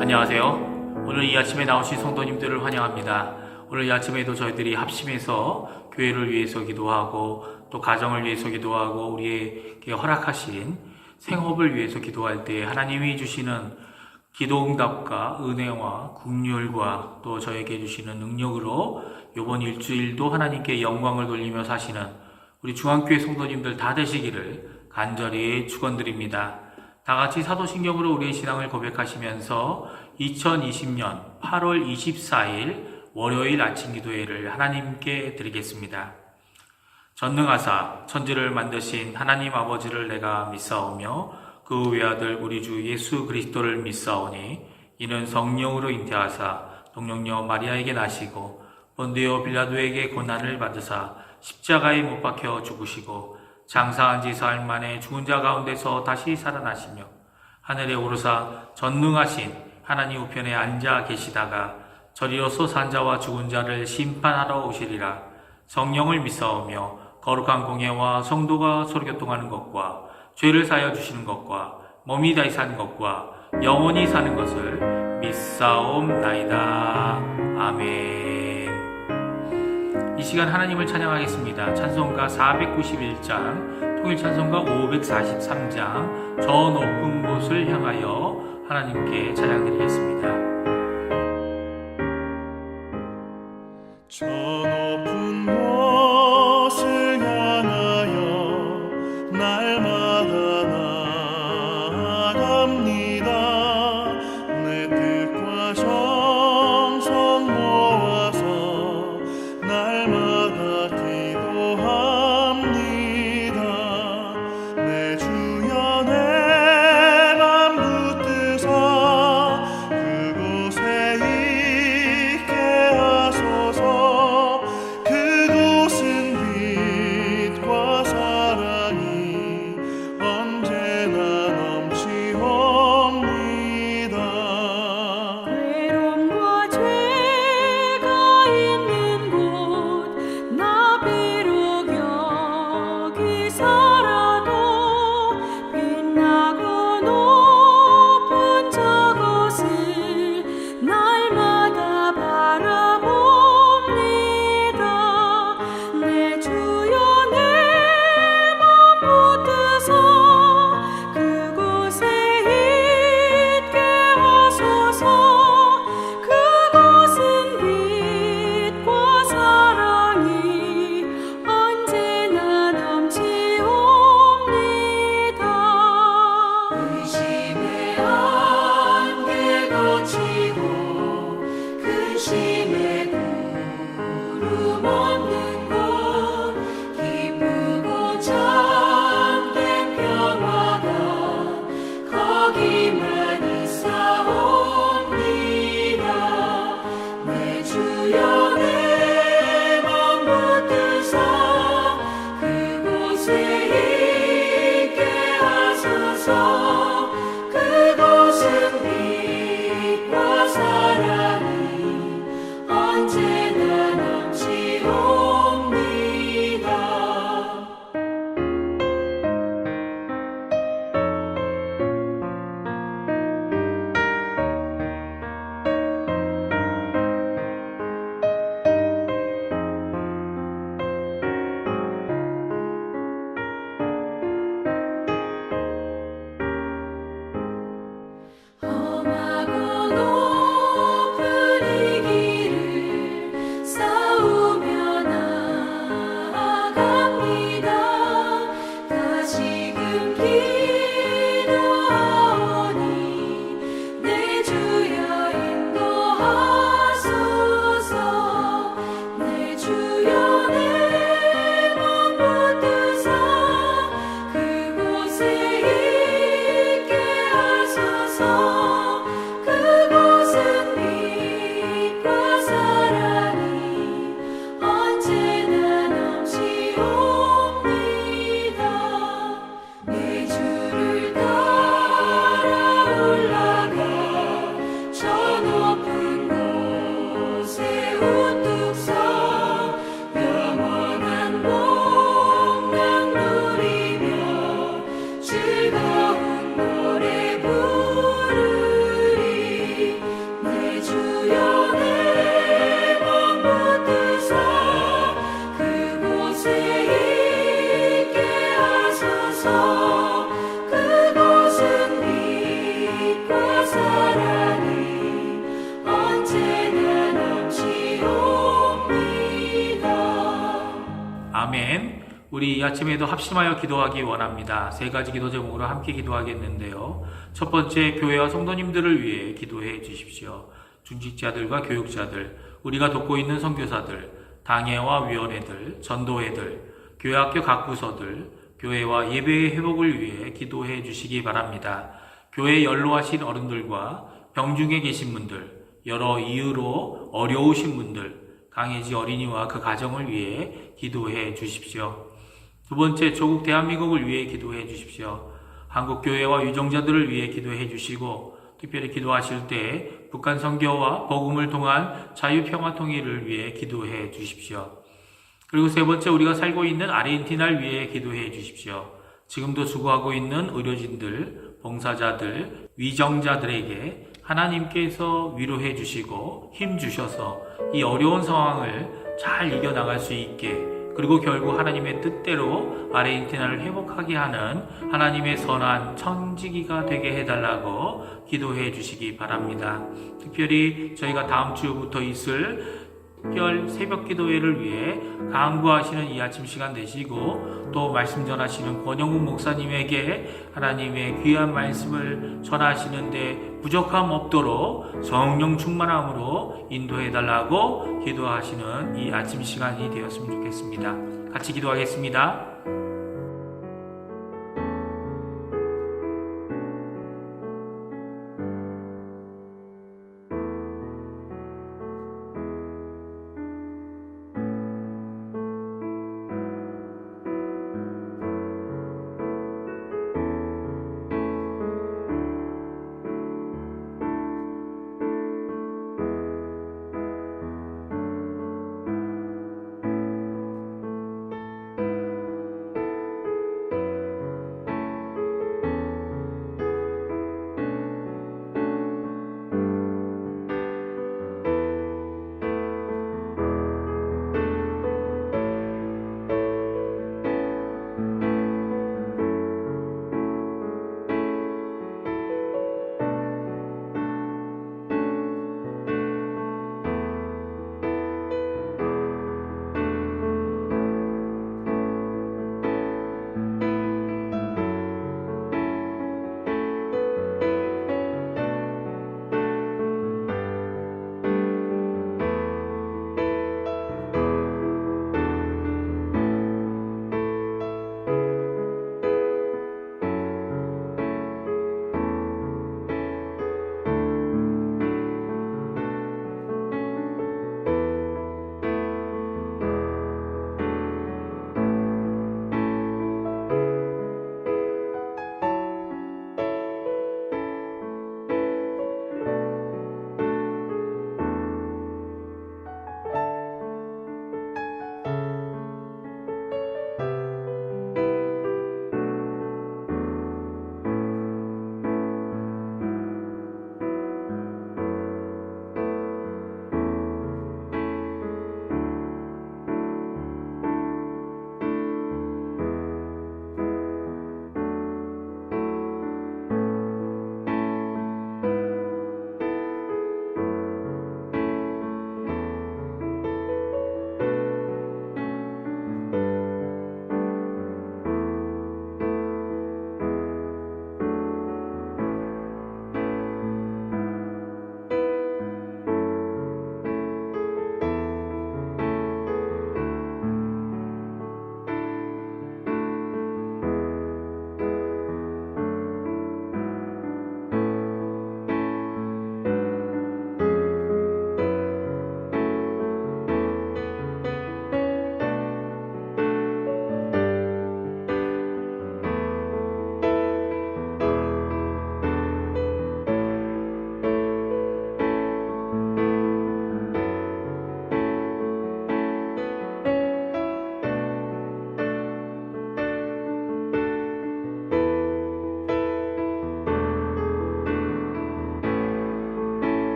안녕하세요. 오늘 이 아침에 나오신 성도님들을 환영합니다. 오늘 이 아침에도 저희들이 합심해서 교회를 위해서 기도하고 또 가정을 위해서 기도하고 우리에게 허락하신 생업을 위해서 기도할 때 하나님이 주시는 기도 응답과 은혜와 긍휼과 또 저에게 주시는 능력으로 이번 일주일도 하나님께 영광을 돌리며 사시는 우리 중앙교회 성도님들 다 되시기를 간절히 축원드립니다. 다 같이 사도신경으로 우리의 신앙을 고백하시면서 2020년 8월 24일 월요일 아침 기도회를 하나님께 드리겠습니다. 전능하사 천지를 만드신 하나님 아버지를 내가 믿사오며 그 외아들 우리 주 예수 그리스도를 믿사오니 이는 성령으로 잉태하사 동령녀 마리아에게 나시고 본디오 빌라도에게 고난을 받으사 십자가에 못 박혀 죽으시고 장사한 지 사흘 만에 죽은 자 가운데서 다시 살아나시며 하늘에 오르사 전능하신 하나님 우편에 앉아 계시다가 저리로서 산 자와 죽은 자를 심판하러 오시리라. 성령을 믿사오며 거룩한 공예와 성도가 서로 교통하는 것과 죄를 사하여 주시는 것과 몸이 다시 사는 것과 영원히 사는 것을 믿사옵나이다. 아멘. 이 시간 하나님을 찬양하겠습니다. 찬송가 491장, 통일찬송가 543장, 저 높은 곳을 향하여 하나님께 찬양드리겠습니다. 저 높은 곳을 향하여 날마다 나아갑니다. 내 뜻과 정성 모아서 날마다 기도합니다. 내 주여 내 맘 붙드사 그곳에 있게 하소서. 그곳은 빛과 사랑이 언제나 우리 이 아침에도 합심하여 기도하기 원합니다. 세 가지 기도 제목으로 함께 기도하겠는데요. 첫 번째, 교회와 성도님들을 위해 기도해 주십시오. 중직자들과 교육자들, 우리가 돕고 있는 선교사들, 당회와 위원회들, 전도회들, 교회 학교 각 부서들, 교회와 예배의 회복을 위해 기도해 주시기 바랍니다. 교회에 연로하신 어른들과 병중에 계신 분들, 여러 이유로 어려우신 분들, 강혜지 어린이와 그 가정을 위해 기도해 주십시오. 두 번째, 조국 대한민국을 위해 기도해 주십시오. 한국교회와 유정자들을 위해 기도해 주시고, 특별히 기도하실 때 북한 선교와 복음을 통한 자유평화 통일을 위해 기도해 주십시오. 그리고 세 번째, 우리가 살고 있는 아르헨티나를 위해 기도해 주십시오. 지금도 수고하고 있는 의료진들, 봉사자들, 위정자들에게 하나님께서 위로해 주시고 힘 주셔서 이 어려운 상황을 잘 이겨나갈 수 있게, 그리고 결국 하나님의 뜻대로 아르헨티나를 회복하게 하는 하나님의 선한 천지기가 되게 해달라고 기도해 주시기 바랍니다. 특별히 저희가 다음 주부터 있을 특별 새벽 기도회를 위해 강구하시는 이 아침 시간 되시고, 또 말씀 전하시는 권영국 목사님에게 하나님의 귀한 말씀을 전하시는데 부족함 없도록 성령 충만함으로 인도해 달라고 기도하시는 이 아침 시간이 되었으면 좋겠습니다. 같이 기도하겠습니다.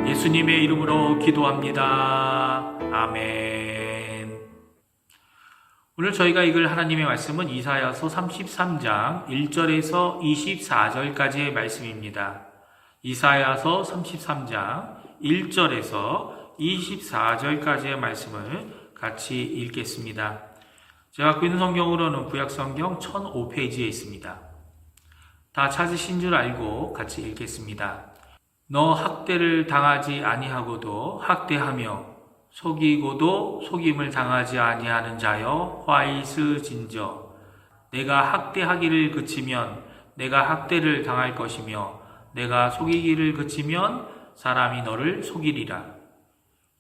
예수님의 이름으로 기도합니다. 아멘. 오늘 저희가 읽을 하나님의 말씀은 이사야서 33장 1절에서 24절까지의 말씀입니다. 이사야서 33장 1절에서 24절까지의 말씀을 같이 읽겠습니다. 제가 갖고 있는 성경으로는 구약성경 1005페이지에 있습니다. 다 찾으신 줄 알고 같이 읽겠습니다. 너 학대를 당하지 아니하고도 학대하며 속이고도 속임을 당하지 아니하는 자여 화이스 진저. 내가 학대하기를 그치면 내가 학대를 당할 것이며 내가 속이기를 그치면 사람이 너를 속이리라.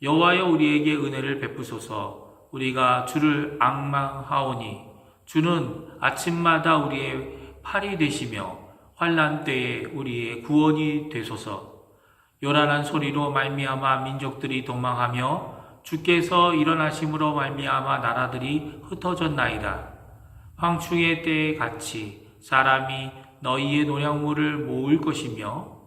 여호와여 우리에게 은혜를 베푸소서. 우리가 주를 앙망하오니 주는 아침마다 우리의 팔이 되시며 환난 때에 우리의 구원이 되소서. 요란한 소리로 말미암아 민족들이 도망하며 주께서 일어나심으로 말미암아 나라들이 흩어졌나이다. 황충의 때에 같이 사람이 너희의 노량물을 모을 것이며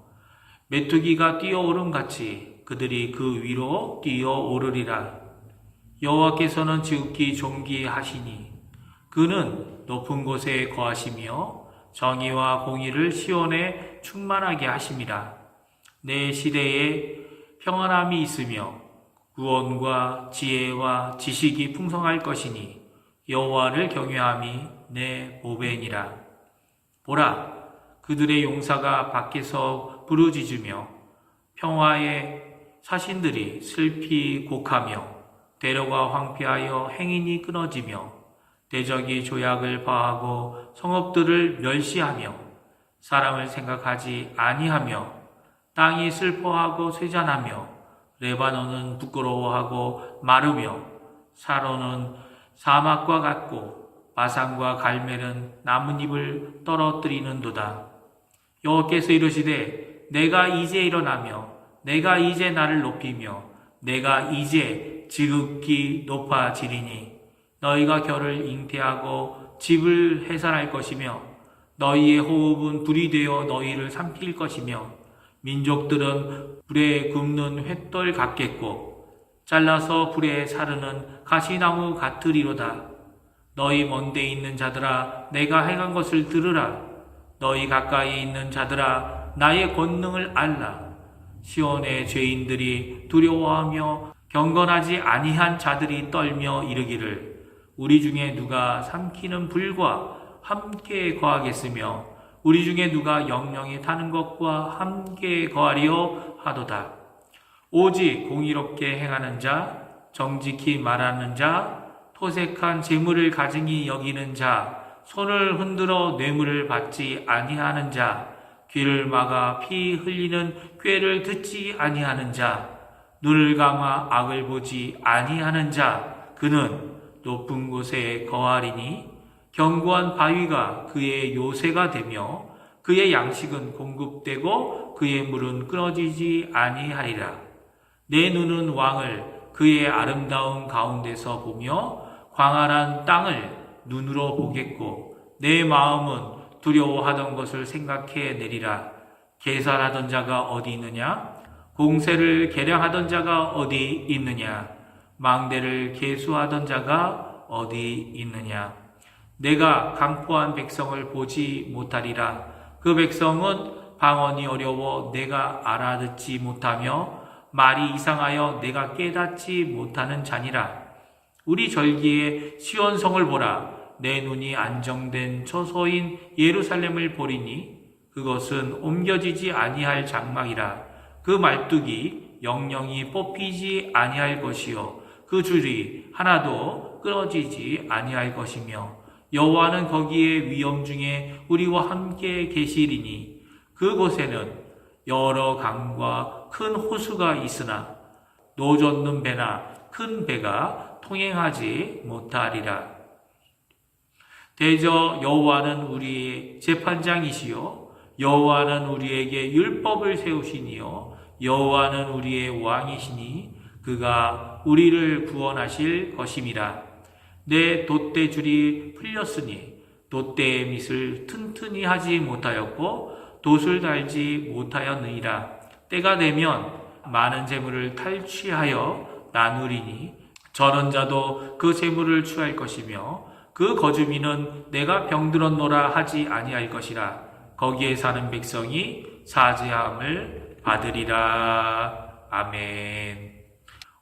메뚜기가 뛰어오름 같이 그들이 그 위로 뛰어오르리라. 여호와께서는 지극히 존귀하시니 그는 높은 곳에 거하시며 정의와 공의를 시온에 충만하게 하심이라. 내 시대에 평안함이 있으며 구원과 지혜와 지식이 풍성할 것이니 여호와를 경외함이 내 보배니라. 보라, 그들의 용사가 밖에서 부르짖으며 평화의 사신들이 슬피 곡하며 대로가 황폐하여 행인이 끊어지며 대적이 조약을 파하고 성읍들을 멸시하며 사람을 생각하지 아니하며 땅이 슬퍼하고 쇠잔하며 레바논은 부끄러워하고 마르며 사론은 사막과 같고 바산과 갈멜은 나뭇잎을 떨어뜨리는도다. 여호와께서 이르시되 내가 이제 일어나며 내가 이제 나를 높이며 내가 이제 지극히 높아지리니 너희가 겨를 잉태하고 집을 해산할 것이며 너희의 호흡은 불이 되어 너희를 삼킬 것이며 민족들은 불에 굽는 횃돌 같겠고 잘라서 불에 사르는 가시나무 같으리로다. 너희 먼데 있는 자들아 내가 행한 것을 들으라. 너희 가까이 있는 자들아 나의 권능을 알라. 시온의 죄인들이 두려워하며 경건하지 아니한 자들이 떨며 이르기를 우리 중에 누가 삼키는 불과 함께 거하겠으며 우리 중에 누가 영영이 타는 것과 함께 거하리요 하도다. 오직 공의롭게 행하는 자, 정직히 말하는 자, 토색한 재물을 가증히 여기는 자, 손을 흔들어 뇌물을 받지 아니하는 자, 귀를 막아 피 흘리는 꾀를 듣지 아니하는 자, 눈을 감아 악을 보지 아니하는 자, 그는 높은 곳에 거하리니 견고한 바위가 그의 요새가 되며 그의 양식은 공급되고 그의 물은 끊어지지 아니하리라. 내 눈은 왕을 그의 아름다운 가운데서 보며 광활한 땅을 눈으로 보겠고 내 마음은 두려워하던 것을 생각해 내리라. 계산하던 자가 어디 있느냐? 공세를 계량하던 자가 어디 있느냐? 망대를 계수하던 자가 어디 있느냐? 내가 강포한 백성을 보지 못하리라. 그 백성은 방언이 어려워 내가 알아듣지 못하며 말이 이상하여 내가 깨닫지 못하는 자니라. 우리 절기에 시온성을 보라. 내 눈이 안정된 처소인 예루살렘을 보리니 그것은 옮겨지지 아니할 장막이라. 그 말뚝이 영영이 뽑히지 아니할 것이요 그 줄이 하나도 끊어지지 아니할 것이며 여호와는 거기에 위엄 중에 우리와 함께 계시리니 그곳에는 여러 강과 큰 호수가 있으나 노젓는 배나 큰 배가 통행하지 못하리라. 대저 여호와는 우리의 재판장이시요 여호와는 우리에게 율법을 세우시니요 여호와는 우리의 왕이시니 그가 우리를 구원하실 것임이라. 내 돛대줄이 풀렸으니 돛대의 밑을 튼튼히 하지 못하였고 돛을 달지 못하였느니라. 때가 되면 많은 재물을 탈취하여 나누리니 저런 자도 그 재물을 취할 것이며 그 거주민은 내가 병들었노라 하지 아니할 것이라. 거기에 사는 백성이 사죄함을 받으리라. 아멘.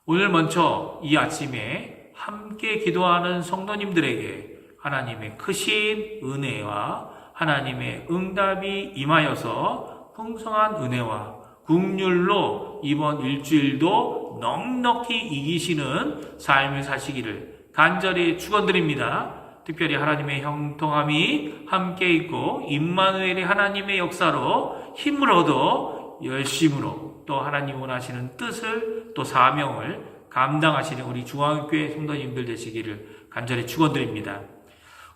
오늘 먼저 이 아침에 함께 기도하는 성도님들에게 하나님의 크신 은혜와 하나님의 응답이 임하여서 풍성한 은혜와 긍휼로 이번 일주일도 넉넉히 이기시는 삶을 사시기를 간절히 축원드립니다. 특별히 하나님의 형통함이 함께 있고 임마누엘의 하나님의 역사로 힘을 얻어 열심으로 또 하나님 원하시는 뜻을 또 사명을 감당하시는 우리 중앙교회 성도님들 되시기를 간절히 축원드립니다.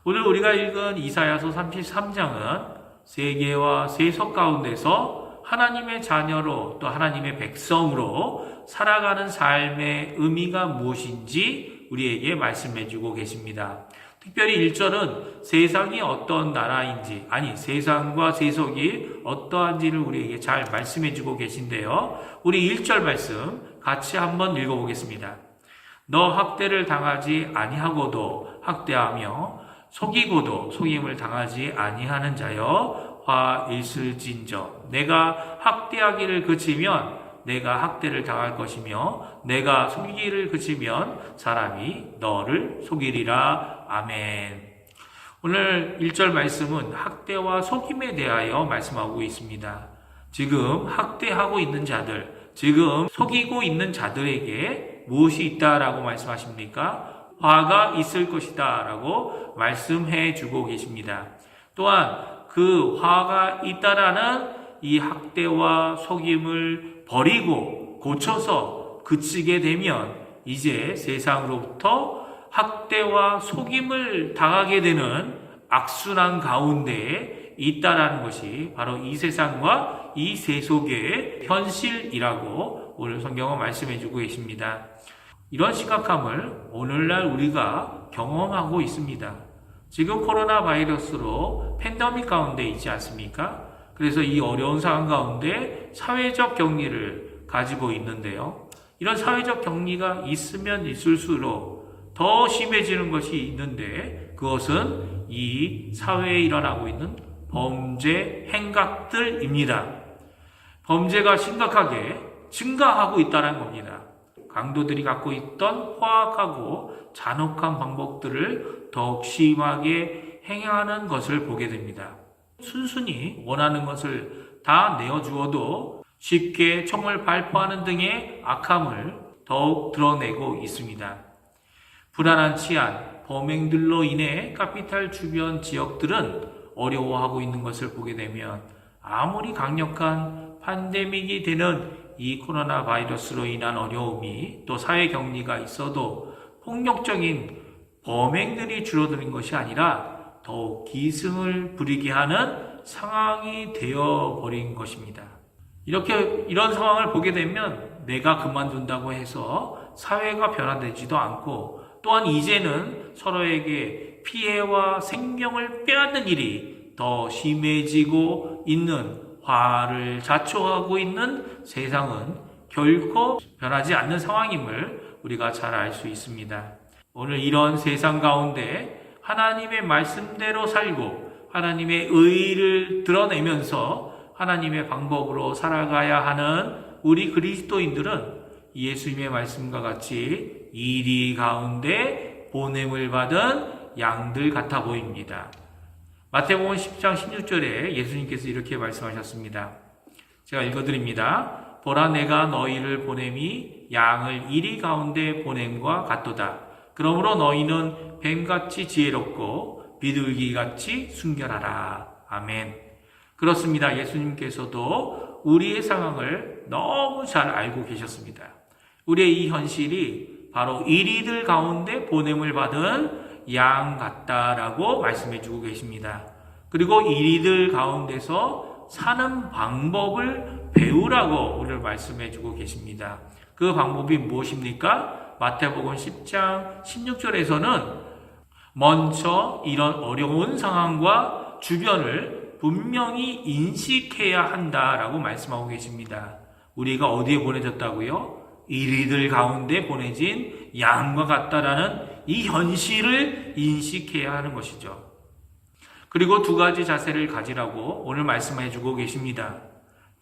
오늘 우리가 읽은 이사야서 33장은 세계와 세속 가운데서 하나님의 자녀로 또 하나님의 백성으로 살아가는 삶의 의미가 무엇인지 우리에게 말씀해 주고 계십니다. 특별히 1절은 세상이 어떤 나라인지, 세상과 세속이 어떠한지를 우리에게 잘 말씀해 주고 계신데요. 우리 1절 말씀 같이 한번 읽어보겠습니다. 너 학대를 당하지 아니하고도 학대하며 속이고도 속임을 당하지 아니하는 자여 화 있을진저 내가 학대하기를 그치면 내가 학대를 당할 것이며 내가 속이기를 그치면 사람이 너를 속이리라. 아멘. 오늘 1절 말씀은 학대와 속임에 대하여 말씀하고 있습니다. 지금 학대하고 있는 자들, 지금 속이고 있는 자들에게 무엇이 있다라고 말씀하십니까? 화가 있을 것이다 라고 말씀해 주고 계십니다. 또한 그 화가 있다라는 이 학대와 속임을 버리고 고쳐서 그치게 되면 이제 세상으로부터 학대와 속임을 당하게 되는 악순환 가운데 있다라는 것이 바로 이 세상과 이 세속의 현실이라고 오늘 성경은 말씀해 주고 계십니다. 이런 심각함을 오늘날 우리가 경험하고 있습니다. 지금 코로나 바이러스로 팬데믹 가운데 있지 않습니까? 그래서 이 어려운 상황 가운데 사회적 격리를 가지고 있는데요. 이런 사회적 격리가 있으면 있을수록 더 심해지는 것이 있는데 그것은 이 사회에 일어나고 있는 범죄 행각들입니다. 범죄가 심각하게 증가하고 있다는 겁니다. 강도들이 갖고 있던 포악하고 잔혹한 방법들을 더욱 심하게 행하는 것을 보게 됩니다. 순순히 원하는 것을 다 내어주어도 쉽게 총을 발포하는 등의 악함을 더욱 드러내고 있습니다. 불안한 치안, 범행들로 인해 카피탈 주변 지역들은 어려워하고 있는 것을 보게 되면 아무리 강력한 팬데믹이 되는 이 코로나 바이러스로 인한 어려움이 또 사회 격리가 있어도 폭력적인 범행들이 줄어드는 것이 아니라 더욱 기승을 부리게 하는 상황이 되어버린 것입니다. 이런 상황을 보게 되면 내가 그만둔다고 해서 사회가 변화되지도 않고 또한 이제는 서로에게 피해와 생명을 빼앗는 일이 더 심해지고 있는 화를 자초하고 있는 세상은 결코 변하지 않는 상황임을 우리가 잘 알 수 있습니다. 오늘 이런 세상 가운데 하나님의 말씀대로 살고 하나님의 의를 드러내면서 하나님의 방법으로 살아가야 하는 우리 그리스도인들은 예수님의 말씀과 같이 이리 가운데 보냄을 받은 양들 같아 보입니다. 마태복음 10장 16절에 예수님께서 이렇게 말씀하셨습니다. 제가 읽어드립니다. 보라 내가 너희를 보냄이 양을 이리 가운데 보냄과 같도다. 그러므로 너희는 뱀같이 지혜롭고 비둘기같이 순결하라. 아멘. 그렇습니다. 예수님께서도 우리의 상황을 너무 잘 알고 계셨습니다. 우리의 이 현실이 바로 이리들 가운데 보냄을 받은 양 같다라고 말씀해 주고 계십니다. 그리고 이리들 가운데서 사는 방법을 배우라고 오늘 말씀해 주고 계십니다. 그 방법이 무엇입니까? 마태복음 10장 16절에서는 먼저 이런 어려운 상황과 주변을 분명히 인식해야 한다라고 말씀하고 계십니다. 우리가 어디에 보내졌다고요? 이리들 가운데 보내진 양과 같다라는 이 현실을 인식해야 하는 것이죠. 그리고 두 가지 자세를 가지라고 오늘 말씀해 주고 계십니다.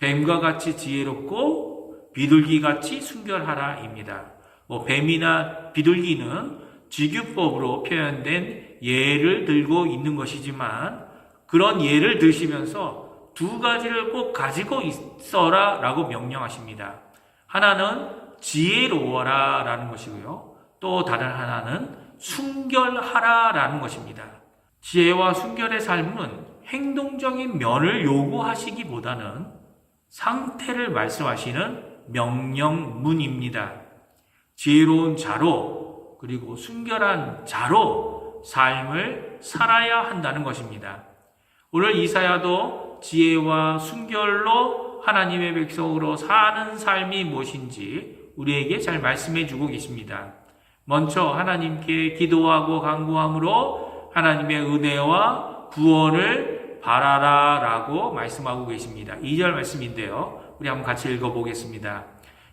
뱀과 같이 지혜롭고 비둘기같이 순결하라입니다. 뱀이나 비둘기는 직유법으로 표현된 예를 들고 있는 것이지만 그런 예를 드시면서 두 가지를 꼭 가지고 있어라 라고 명령하십니다. 하나는 지혜로워라 라는 것이고요. 또 다른 하나는 순결하라 라는 것입니다. 지혜와 순결의 삶은 행동적인 면을 요구하시기보다는 상태를 말씀하시는 명령문입니다. 지혜로운 자로 그리고 순결한 자로 삶을 살아야 한다는 것입니다. 오늘 이사야도 지혜와 순결로 하나님의 백성으로 사는 삶이 무엇인지 우리에게 잘 말씀해 주고 계십니다. 먼저 하나님께 기도하고 간구함으로 하나님의 은혜와 구원을 바라라 라고 말씀하고 계십니다. 2절 말씀인데요. 우리 한번 같이 읽어보겠습니다.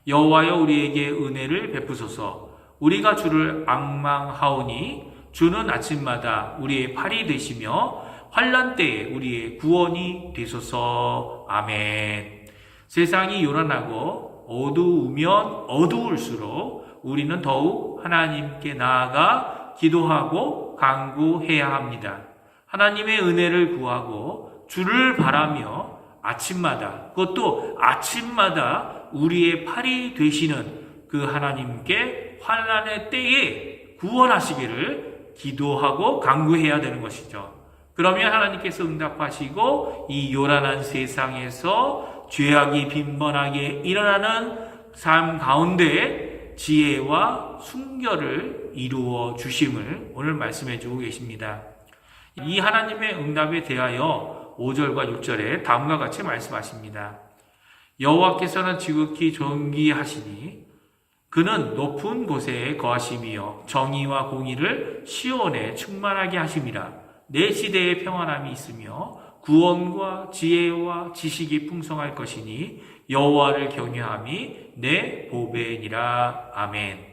여호와여 우리에게 은혜를 베푸소서. 우리가 주를 앙망하오니 주는 아침마다 우리의 팔이 되시며 환난 때에 우리의 구원이 되소서. 아멘. 세상이 요란하고 어두우면 어두울수록 우리는 더욱 하나님께 나아가 기도하고 간구해야 합니다. 하나님의 은혜를 구하고 주를 바라며 아침마다, 그것도 아침마다 우리의 팔이 되시는 그 하나님께 환난의 때에 구원하시기를 기도하고 간구해야 되는 것이죠. 그러면 하나님께서 응답하시고 이 요란한 세상에서 죄악이 빈번하게 일어나는 삶 가운데 지혜와 순결을 이루어 주심을 오늘 말씀해 주고 계십니다. 이 하나님의 응답에 대하여 5절과 6절에 다음과 같이 말씀하십니다. 여호와께서는 지극히 존귀하시니 그는 높은 곳에 거하심이요 정의와 공의를 시온에 충만하게 하심이라. 내 시대에 평안함이 있으며 구원과 지혜와 지식이 풍성할 것이니 여호와를 경외함이 내 보배니라. 아멘.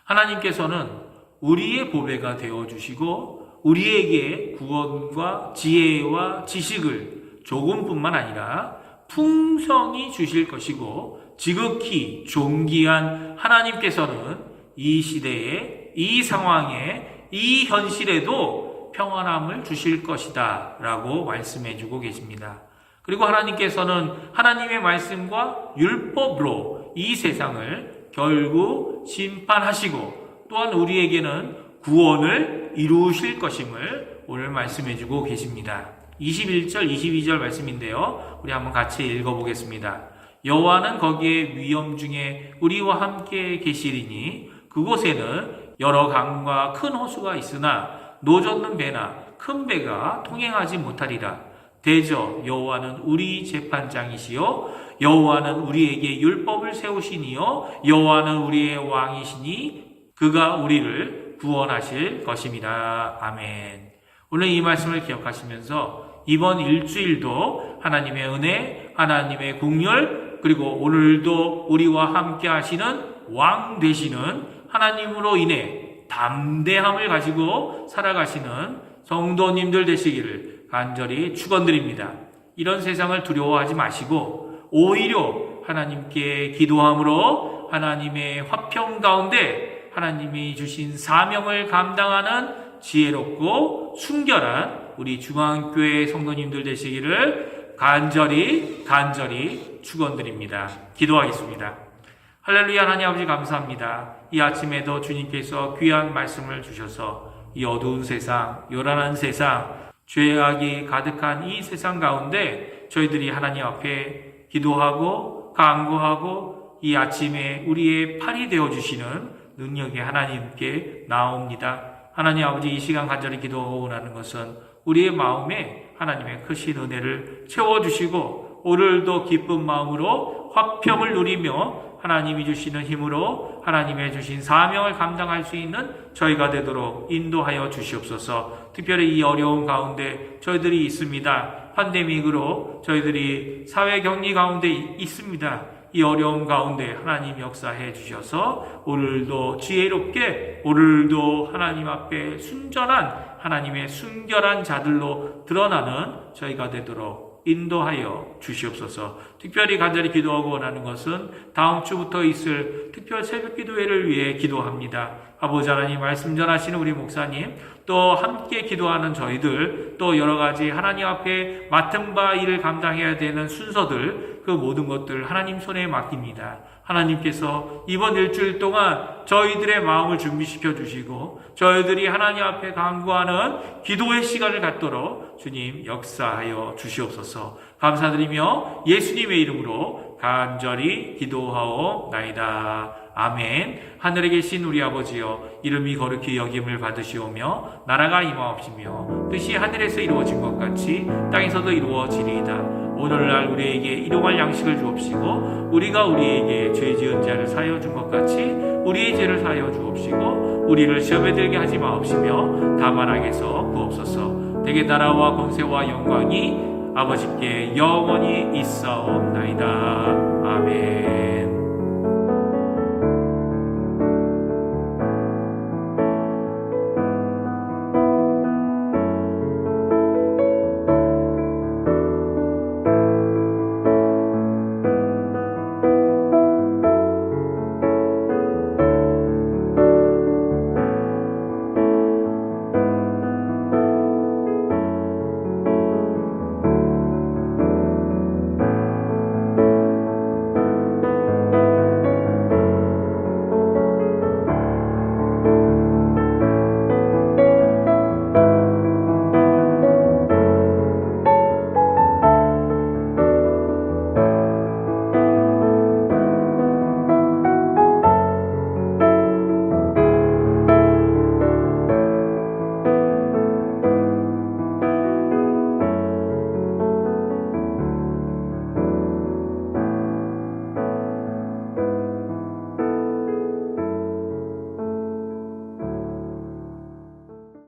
하나님께서는 우리의 보배가 되어주시고 우리에게 구원과 지혜와 지식을 조금뿐만 아니라 풍성히 주실 것이고 지극히 존귀한 하나님께서는 이 시대에 이 상황에 이 현실에도 평안함을 주실 것이다 라고 말씀해 주고 계십니다. 그리고 하나님께서는 하나님의 말씀과 율법으로 이 세상을 결국 심판하시고 또한 우리에게는 구원을 이루실 것임을 오늘 말씀해 주고 계십니다. 21절, 22절 말씀인데요. 우리 한번 같이 읽어보겠습니다. 여호와는 거기에 위엄 중에 우리와 함께 계시리니 그곳에는 여러 강과 큰 호수가 있으나 노젓는 배나 큰 배가 통행하지 못하리라. 대저 여호와는 우리 재판장이시요 여호와는 우리에게 율법을 세우시니요 여호와는 우리의 왕이시니 그가 우리를 구원하실 것입니다. 아멘. 오늘 이 말씀을 기억하시면서 이번 일주일도 하나님의 은혜, 하나님의 긍휼, 그리고 오늘도 우리와 함께 하시는 왕 되시는 하나님으로 인해 담대함을 가지고 살아가시는 성도님들 되시기를 간절히 축원드립니다. 이런 세상을 두려워하지 마시고 오히려 하나님께 기도함으로 하나님의 화평 가운데 하나님이 주신 사명을 감당하는 지혜롭고 순결한 우리 중앙교회 성도님들 되시기를 간절히 축원드립니다. 기도하겠습니다. 할렐루야. 하나님 아버지 감사합니다. 이 아침에도 주님께서 귀한 말씀을 주셔서 이 어두운 세상, 요란한 세상, 죄악이 가득한 이 세상 가운데 저희들이 하나님 앞에 기도하고 간구하고 이 아침에 우리의 팔이 되어주시는 능력의 하나님께 나옵니다. 하나님 아버지 이 시간 간절히 기도하는 것은 우리의 마음에 하나님의 크신 은혜를 채워주시고 오늘도 기쁜 마음으로 화평을 누리며 하나님이 주시는 힘으로 하나님의 주신 사명을 감당할 수 있는 저희가 되도록 인도하여 주시옵소서. 특별히 이 어려운 가운데 저희들이 있습니다. 팬데믹으로 저희들이 사회격리 가운데 있습니다. 이 어려움 가운데 하나님 역사해 주셔서 오늘도 지혜롭게 오늘도 하나님 앞에 순전한 하나님의 순결한 자들로 드러나는 저희가 되도록 인도하여 주시옵소서. 특별히 간절히 기도하고 원하는 것은 다음 주부터 있을 특별 새벽 기도회를 위해 기도합니다. 아버지 하나님, 말씀 전하시는 우리 목사님, 또 함께 기도하는 저희들, 또 여러 가지 하나님 앞에 맡은 바 일을 감당해야 되는 순서들, 그 모든 것들 하나님 손에 맡깁니다. 하나님께서 이번 일주일 동안 저희들의 마음을 준비시켜 주시고 저희들이 하나님 앞에 간구하는 기도의 시간을 갖도록 주님 역사하여 주시옵소서. 감사드리며 예수님의 이름으로 간절히 기도하옵나이다. 아멘. 하늘에 계신 우리 아버지여, 이름이 거룩히 여김을 받으시오며 나라가 임하옵시며 뜻이 하늘에서 이루어진 것 같이 땅에서도 이루어지리이다. 오늘날 우리에게 일용할 양식을 주옵시고 우리가 우리에게 죄 지은 자를 사하여 준 것 같이 우리의 죄를 사하여 주옵시고 우리를 시험에 들게 하지 마옵시며 다만 악에서 구옵소서. 대개 나라와 권세와 영광이 아버지께 영원히 있사옵나이다. 아멘.